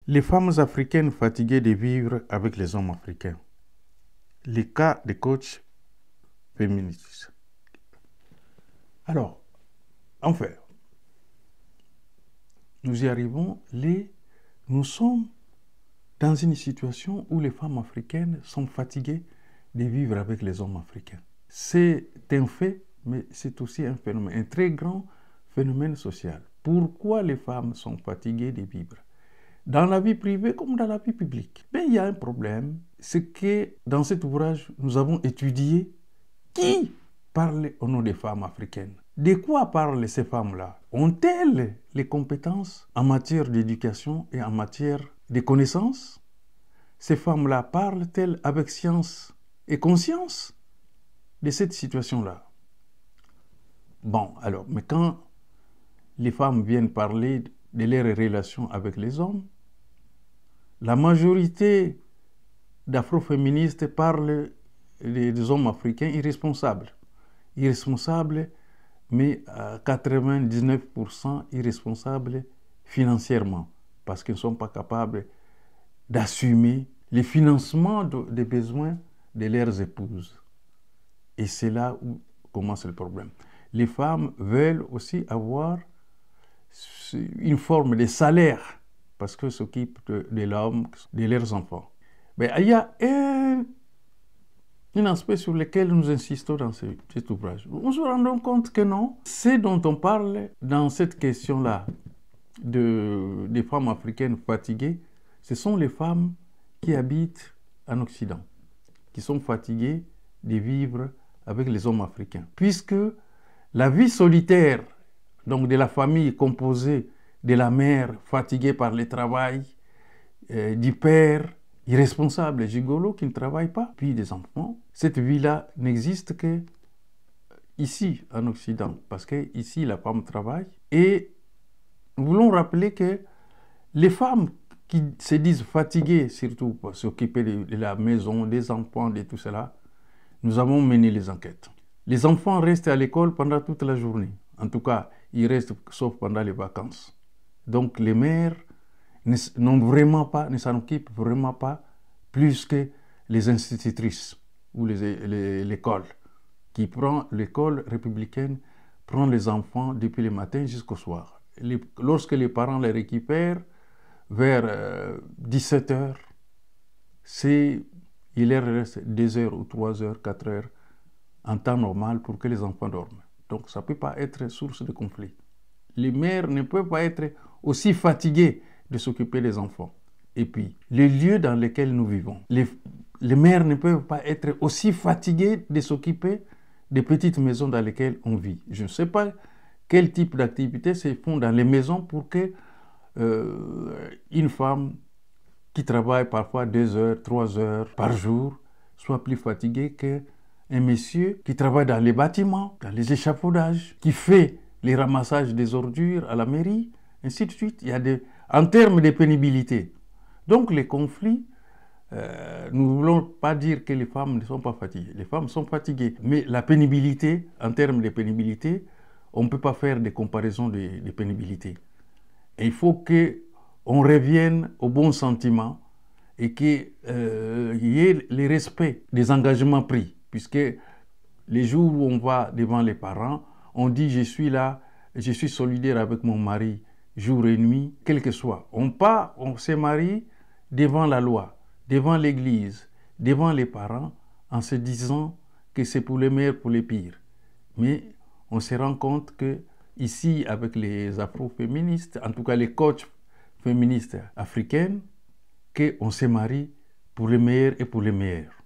Les femmes africaines fatiguées de vivre avec les hommes africains. Les cas des coachs féministes. Alors, enfin, nous y arrivons. Nous sommes dans une situation où les femmes africaines sont fatiguées de vivre avec les hommes africains. C'est un fait, mais c'est aussi un phénomène, un très grand phénomène social. Pourquoi les femmes sont fatiguées de vivre dans la vie privée comme dans la vie publique? Mais il y a un problème, c'est que dans cet ouvrage, nous avons étudié qui parle au nom des femmes africaines. De quoi parlent ces femmes-là? Ont-elles les compétences en matière d'éducation et en matière de connaissances? Ces femmes-là parlent-elles avec science et conscience de cette situation-là? Bon, alors, mais quand les femmes viennent parler de leurs relations avec les hommes, la majorité d'afroféministes parlent des hommes africains irresponsables. Irresponsables, mais à 99% irresponsables financièrement, parce qu'ils ne sont pas capables d'assumer le financement des besoins de leurs épouses. Et c'est là où commence le problème. Les femmes veulent aussi avoir une forme de salaire, parce qu'elles s'occupent de l'homme, de leurs enfants. Mais il y a un aspect sur lequel nous insistons dans cet ouvrage. Nous nous rendons compte que non, ce dont on parle dans cette question-là des femmes africaines fatiguées, ce sont les femmes qui habitent en Occident, qui sont fatiguées de vivre avec les hommes africains. Puisque la vie solitaire, donc de la famille composée de la mère fatiguée par le travail, du père irresponsable, gigolo, qui ne travaille pas, puis des enfants. Cette vie-là n'existe que ici, en Occident, parce que ici, la femme travaille. Et nous voulons rappeler que les femmes qui se disent fatiguées, surtout pour s'occuper de la maison, des enfants, de tout cela, nous avons mené les enquêtes. Les enfants restent à l'école pendant toute la journée. En tout cas, ils restent sauf pendant les vacances. Donc les mères ne s'en occupent vraiment pas plus que les institutrices ou l'école. L'école républicaine prend les enfants depuis le matin jusqu'au soir. Lorsque les parents les récupèrent vers 17 heures, il leur reste 2 heures ou 3 heures, 4 heures en temps normal pour que les enfants dorment. Donc ça ne peut pas être source de conflit. Les mères ne peuvent pas être aussi fatiguées de s'occuper des enfants. Et puis, les lieux dans lesquels nous vivons, les mères ne peuvent pas être aussi fatiguées de s'occuper des petites maisons dans lesquelles on vit. Je ne sais pas quel type d'activités se font dans les maisons pour que une femme qui travaille parfois 2 heures, 3 heures par jour soit plus fatiguée qu'un monsieur qui travaille dans les bâtiments, dans les échafaudages, qui fait les ramassages des ordures à la mairie, ainsi de suite. En termes de pénibilité. Donc les conflits, nous ne voulons pas dire que les femmes ne sont pas fatiguées. Les femmes sont fatiguées. Mais la pénibilité, en termes de pénibilité, on ne peut pas faire des comparaisons de pénibilité. Et il faut qu'on revienne au bon sentiment et qu'il y ait le respect des engagements pris. Puisque les jours où on va devant les parents, on dit « je suis là, je suis solidaire avec mon mari ». Jour et nuit, quel que soit. On se marie devant la loi, devant l'église, devant les parents, en se disant que c'est pour les meilleurs, pour les pires. Mais on se rend compte que ici, avec les afroféministes, en tout cas les coachs féministes africaines, qu'on se marie pour les meilleurs et pour les meilleurs.